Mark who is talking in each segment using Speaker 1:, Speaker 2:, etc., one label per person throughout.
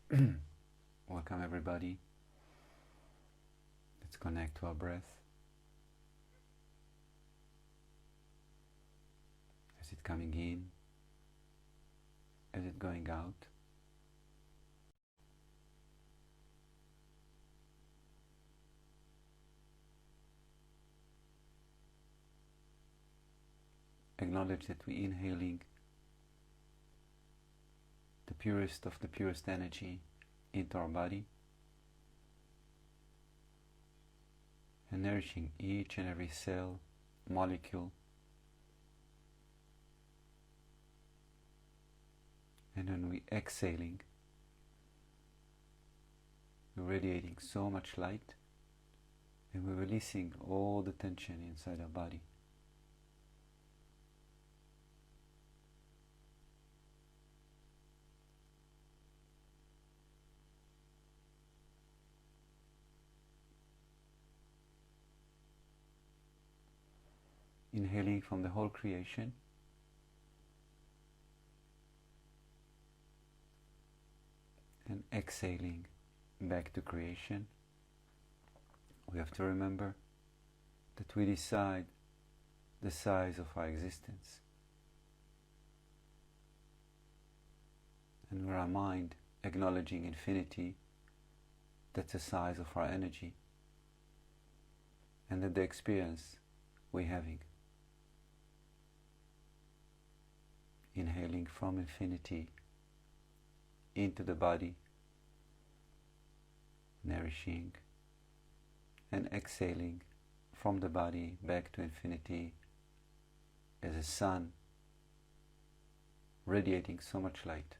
Speaker 1: Welcome everybody. Let's connect to our breath. Is it coming in? Is it going out? Acknowledge that we're inhaling the purest of the purest energy into our body and nourishing each and every cell, molecule, and when we're exhaling, we're radiating so much light and we're releasing all the tension inside our body. Inhaling from the whole creation and exhaling back to creation. We have to remember that we decide the size of our existence. And with our mind acknowledging infinity, that's the size of our energy, and that the experience we're having. Inhaling from infinity into the body, nourishing, and exhaling from the body back to infinity as a sun radiating so much light.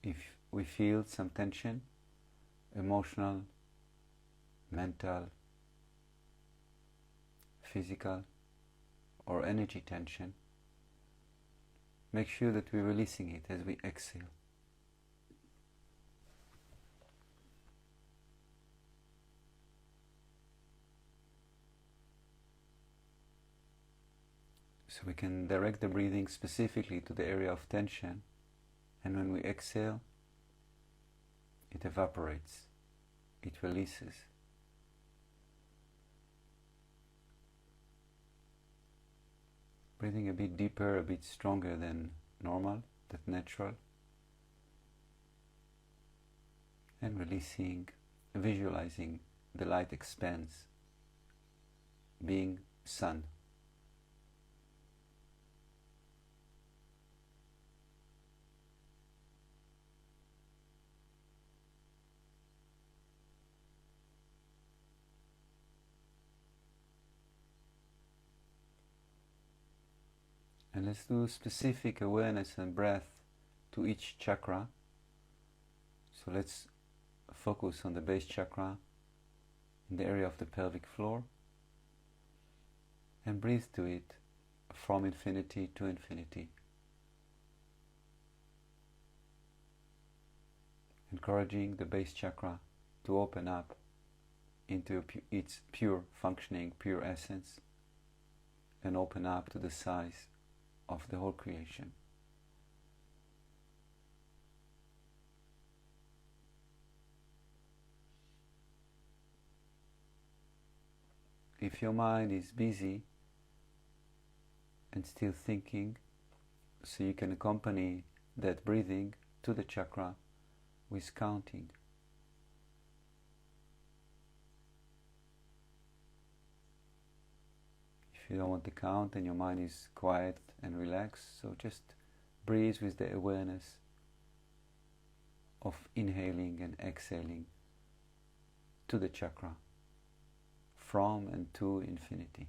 Speaker 1: If we feel some tension, emotional, mental, physical, or energy tension, make sure that we're releasing it as we exhale. So we can direct the breathing specifically to the area of tension, and when we exhale, it evaporates, it releases. Breathing a bit deeper, a bit stronger than normal, that natural, and releasing, visualizing the light expands, being sun. And let's do specific awareness and breath to each chakra. So let's focus on the base chakra in the area of the pelvic floor and breathe to it from infinity to infinity. Encouraging the base chakra to open up into its pure functioning, pure essence, and open up to the size of the whole creation. If your mind is busy and still thinking, so you can accompany that breathing to the chakra with counting. If you don't want to count and your mind is quiet and relaxed, so just breathe with the awareness of inhaling and exhaling to the chakra, from and to infinity.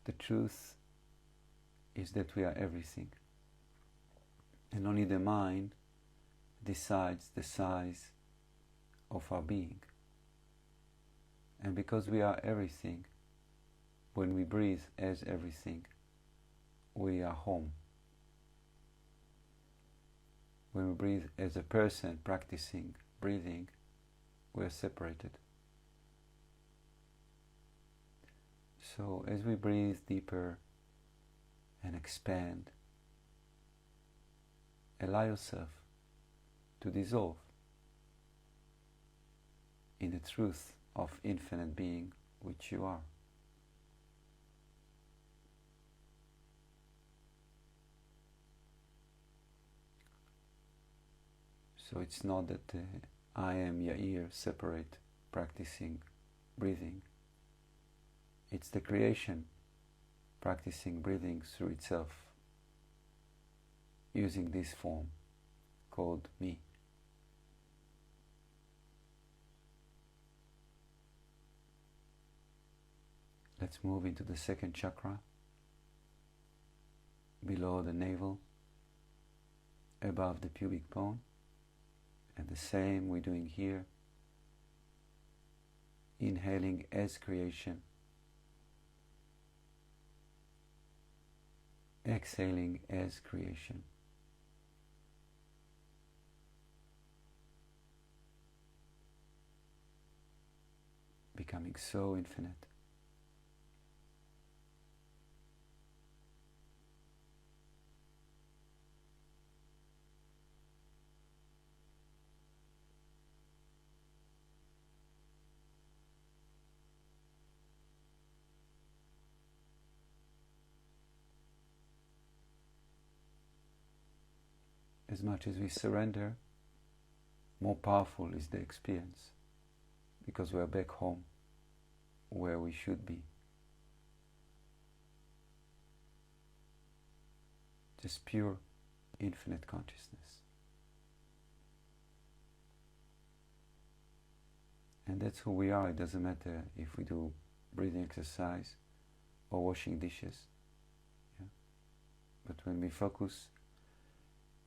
Speaker 1: The truth is that we are everything, and only the mind decides the size of our being. And because we are everything, when we breathe as everything, we are home. When we breathe as a person practicing breathing, we are separated. So as we breathe deeper and expand, allow yourself to dissolve in the truth of infinite being which you are. So it's not that I am Yair, separate, practicing breathing. It's the creation practicing breathing through itself, using this form called me. Let's move into the second chakra, below the navel, above the pubic bone. And the same we're doing here, inhaling as creation, exhaling as creation. Becoming so infinite. As much as we surrender, more powerful is the experience, because we are back home, where we should be. Just pure, infinite consciousness. And that's who we are. It doesn't matter if we do breathing exercise or washing dishes. Yeah? But when we focus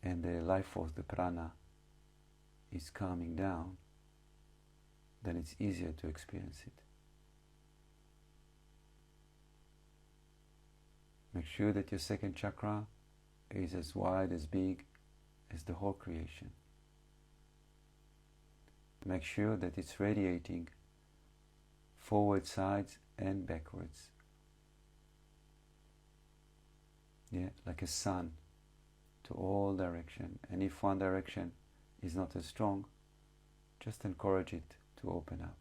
Speaker 1: and the life force, the prana, is calming down, then it's easier to experience it. Make sure that your second chakra is as wide, as big as the whole creation. Make sure that it's radiating forward, sides, and backwards. Yeah, like a sun, to all direction. And if one direction is not as strong, just encourage it to open up.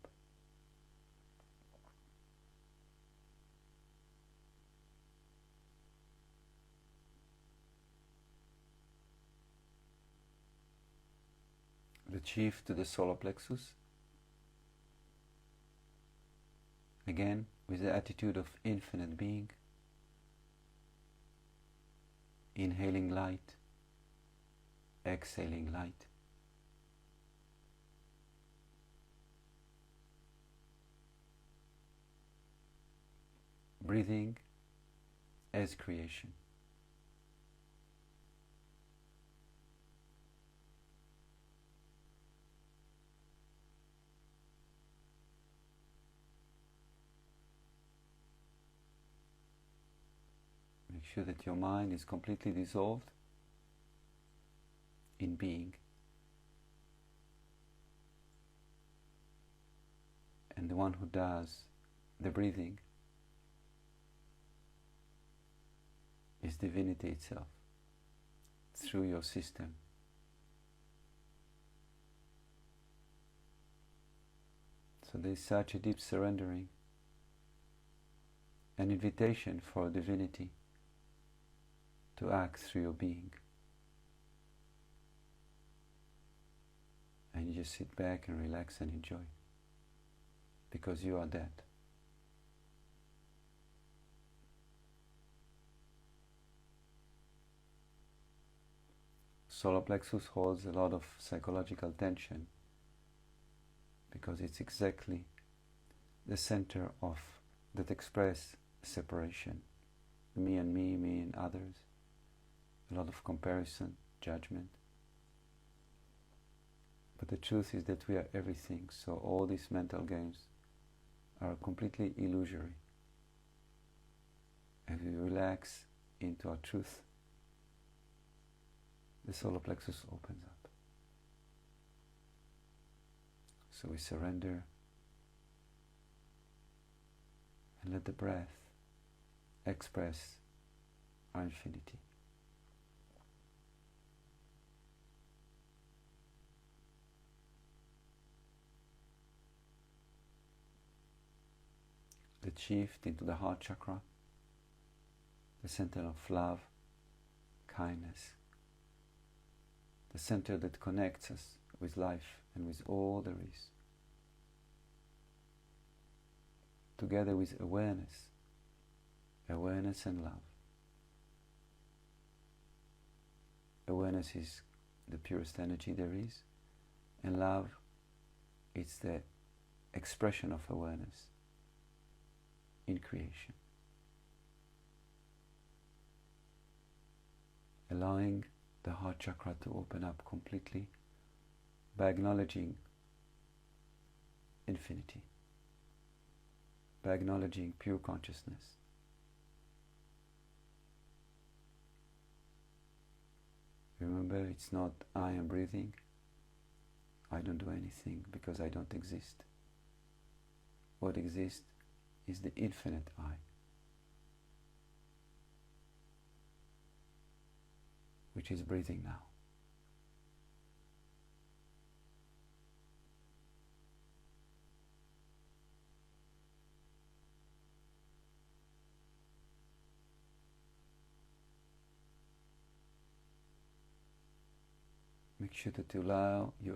Speaker 1: Achieve to the solar plexus. Again, with the attitude of infinite being. Inhaling light, exhaling light. Breathing as creation. Make sure that your mind is completely dissolved in being. And the one who does the breathing is divinity itself, through your system. So there is such a deep surrendering, an invitation for divinity to act through your being. And you just sit back and relax and enjoy. because you are that. Solar plexus holds a lot of psychological tension because it's exactly the center of that express separation. Me and me, me and others. A lot of comparison, judgment. But the truth is that we are everything, so all these mental games are completely illusory. As we relax into our truth, the solar plexus opens up. So we surrender and let the breath express our infinity. Let's shift into the heart chakra, the center of love, kindness, the center that connects us with life and with all there is. Together with awareness and love. Awareness is the purest energy there is, and love, it's the expression of awareness in creation. Allowing the heart chakra to open up completely by acknowledging infinity, by acknowledging pure consciousness. Remember, it's not I am breathing, I don't do anything because I don't exist. What exists is the infinite I, which is breathing now. Make sure that you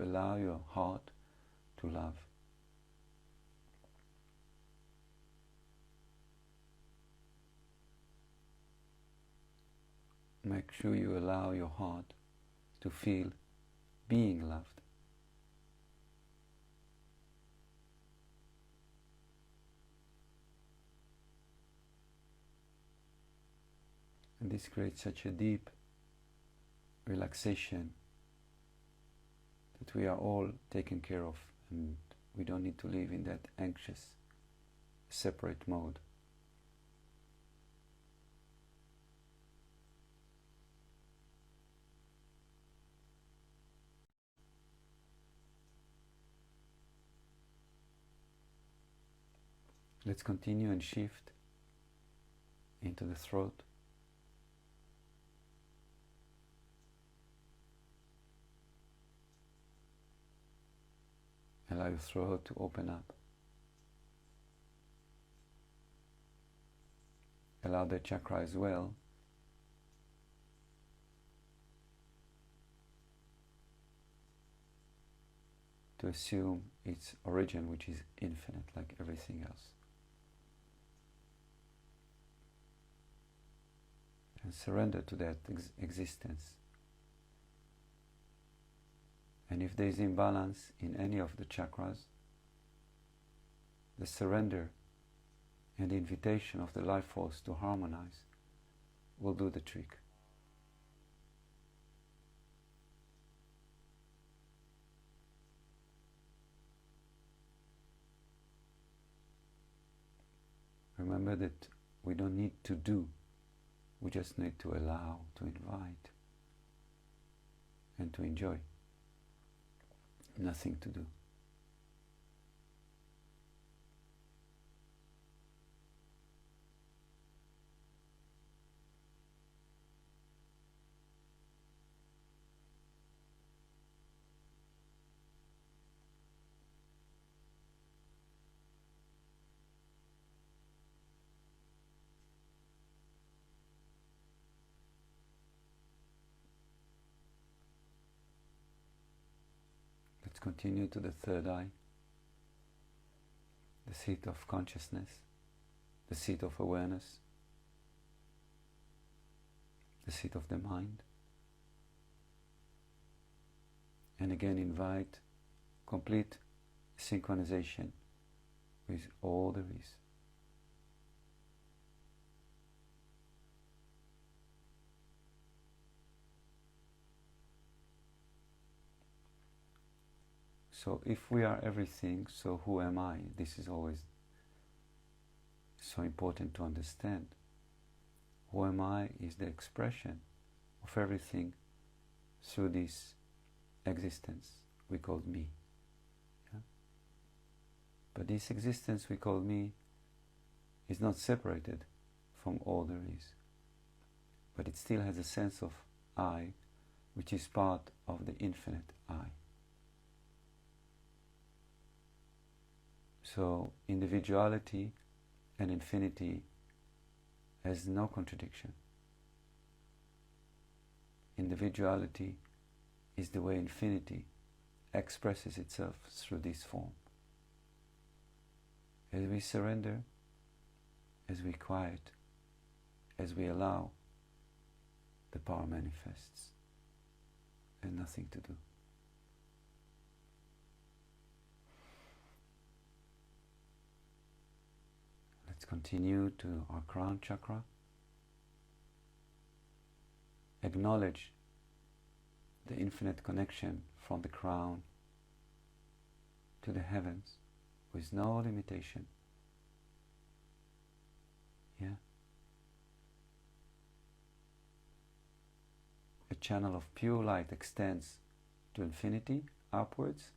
Speaker 1: allow your heart to love. Make sure you allow your heart to feel being loved. And this creates such a deep relaxation that we are all taken care of, and we don't need to live in that anxious, separate mode. Let's continue and shift into the throat. Allow your throat to open up. Allow the chakra as well to assume its origin, which is infinite, like everything else. And surrender to that existence. And if there is imbalance in any of the chakras, the surrender and the invitation of the life force to harmonize will do the trick. Remember that we don't need to do, we just need to allow, to invite, and to enjoy. Nothing to do. Let's continue to the third eye, the seat of consciousness, the seat of awareness, the seat of the mind. And again invite complete synchronization with all there is. So if we are everything, so who am I? This is always so important to understand. Who am I is the expression of everything through this existence we call me. Yeah? But this existence we call me is not separated from all there is. But it still has a sense of I, which is part of the infinite I. So individuality and infinity has no contradiction. Individuality is the way infinity expresses itself through this form. As we surrender, as we quiet, as we allow, the power manifests and nothing to do. Let's continue to our crown chakra. Acknowledge the infinite connection from the crown to the heavens with no limitation. Yeah? A channel of pure light extends to infinity, upwards,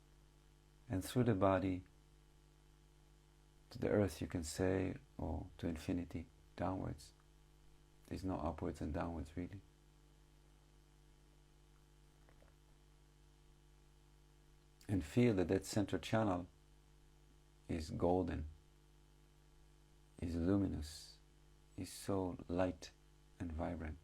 Speaker 1: and through the body to the earth, you can say, or to infinity, downwards. There's no upwards and downwards, really. And feel that that center channel is golden, is luminous, is so light and vibrant.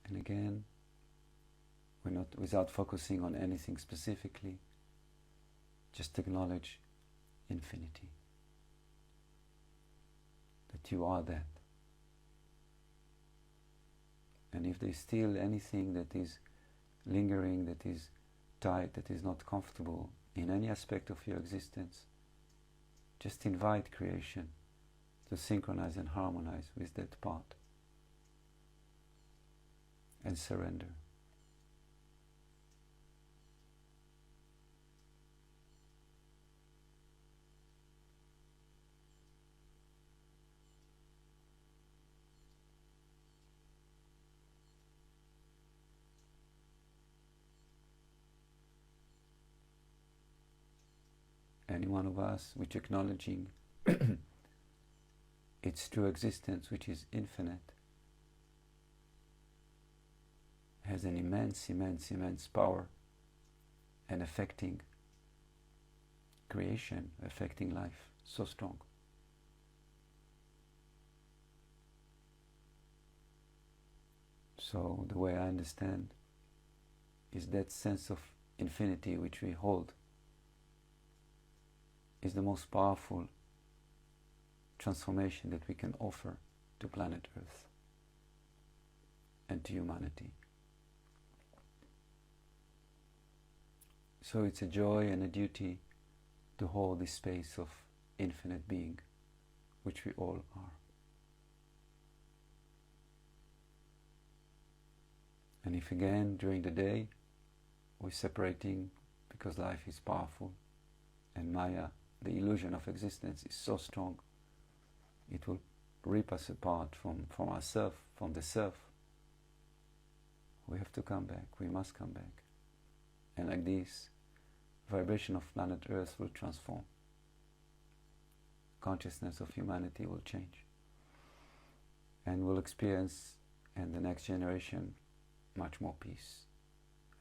Speaker 1: And again, we're not without focusing on anything specifically, just acknowledge infinity, that you are that. And if there's still anything that is lingering, that is tight, that is not comfortable in any aspect of your existence, just invite creation to synchronize and harmonize with that part. And surrender. Any one of us which acknowledging its true existence, which is infinite, has an immense power and affecting creation, affecting life, so strong. So the way I understand is that sense of infinity which we hold is the most powerful transformation that we can offer to planet Earth and to humanity. So it's a joy and a duty to hold this space of infinite being, which we all are. And if again during the day we're separating because life is powerful and Maya, the illusion of existence, is so strong, it will rip us apart from ourselves, from the self. We have to come back, we must come back. And like this, vibration of planet Earth will transform. Consciousness of humanity will change. And we'll experience, in the next generation, much more peace,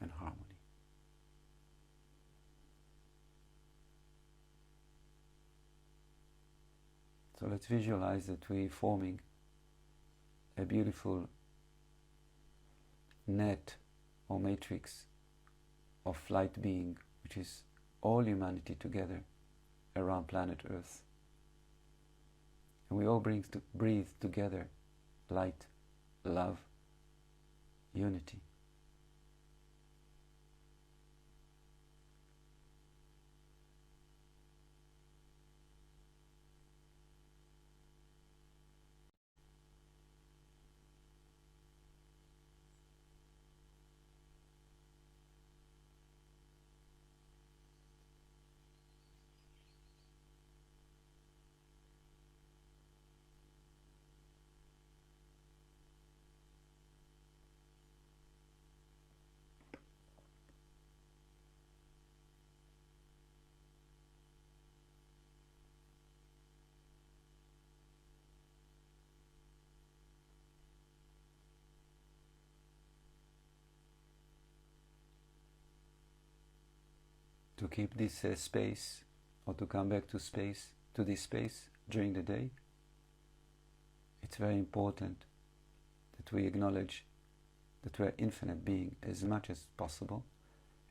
Speaker 1: and harmony. So let's visualize that we're forming a beautiful net or matrix of light being, which is all humanity together around planet Earth. And we all breathe together light, love, unity. To keep this space, or to come back to this space during the day, it's very important that we acknowledge that we are infinite being as much as possible,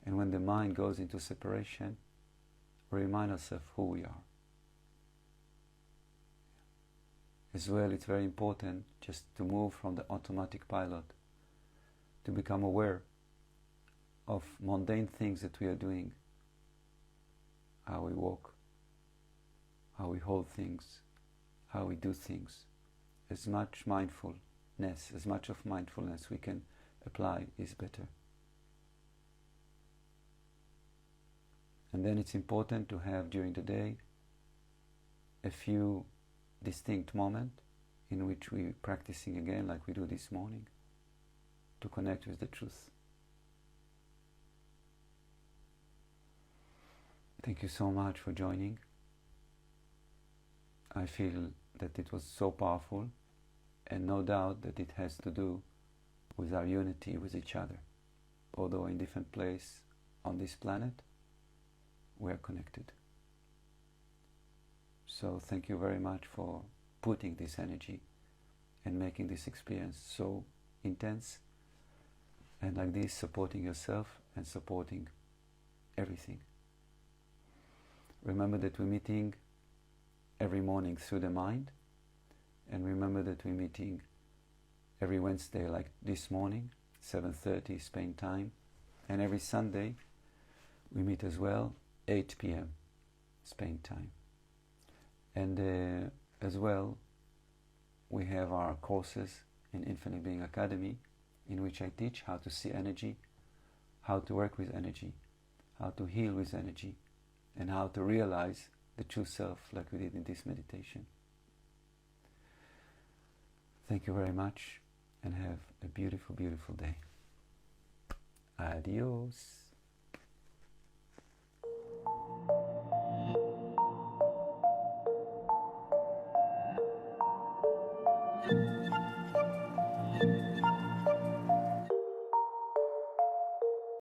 Speaker 1: and when the mind goes into separation, remind ourselves who we are. As well, it's very important just to move from the automatic pilot to become aware of mundane things that we are doing, how we walk, how we hold things, how we do things. As much of mindfulness we can apply is better. And then it's important to have during the day a few distinct moments in which we're practicing again, like we do this morning, to connect with the truth. Thank you so much for joining. I feel that it was so powerful, and no doubt that it has to do with our unity with each other. Although in different places on this planet, we are connected. So thank you very much for putting this energy and making this experience so intense, and like this, supporting yourself and supporting everything. Remember that we're meeting every morning through the mind, and remember that we're meeting every Wednesday like this morning, 7:30 Spain time, and every Sunday we meet as well, 8 p.m. Spain time. And as well, we have our courses in Infinite Being Academy, in which I teach how to see energy, how to work with energy, how to heal with energy, and how to realize the true self like we did in this meditation. Thank you very much, and have a beautiful, beautiful day. Adios.